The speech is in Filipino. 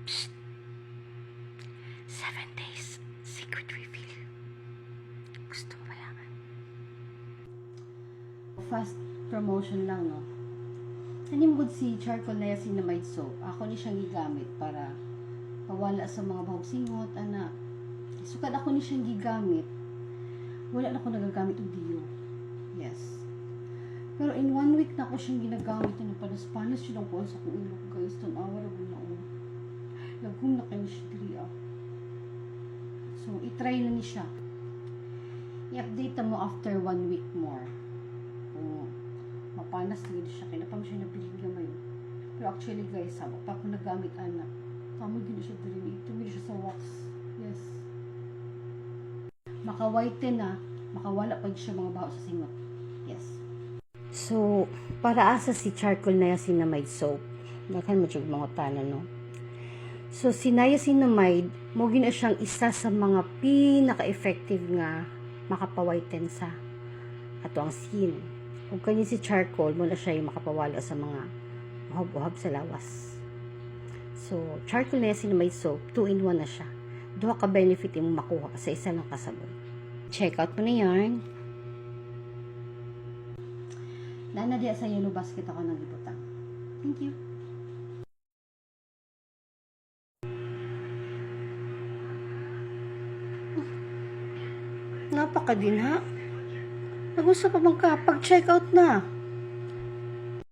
Psst. 7 days secret reveal. Gusto mo malaman? Fast promotion lang, no? Tanimbod si charcoal niacinamide soap. Ako ni siyang gigamit para pawala sa mga bahog-singot, ana. Sukad ako ni siyang gigamit. Wala na ako nagagamit og diyo. Yes. Pero in 1 week na ako siyang ginagamit na panas-panas siya lang po sa kong ilok, guys. Tanawa na na ako. Lagkong na kayo siya diri, ah. So, itry na ni siya. I-update mo after 1 week more. Kung mapanas din siya, kaya napang siya nabiling gamay. Pero actually, guys, sabak pa ako nagamit, anak. Tama din siya diri. Ito din siya sa wax. Yes. Maka-whiten na, makawala pa siya mga baho sa singot. Yes. So, para asa si charcoal niacinamide soap. Dakan mo siyang mga tanan, no? So, si niacinamide, mo gina siyang isa sa mga pinaka-effective nga makapawhiten sa ato ang skin. Kung kanya si charcoal, mo na siya yung makapawala sa mga uhab-uhab sa lawas. So, charcoal niacinamide soap, 2-in-1 na siya. Duha ka benefit yung makuha sa isa lang kasabon. Check out mo na yarn. Nana diya sa yellow basket ako ng libutang. Thank you. Napaka din, ha? Nag-usap pa magkapag-check out na.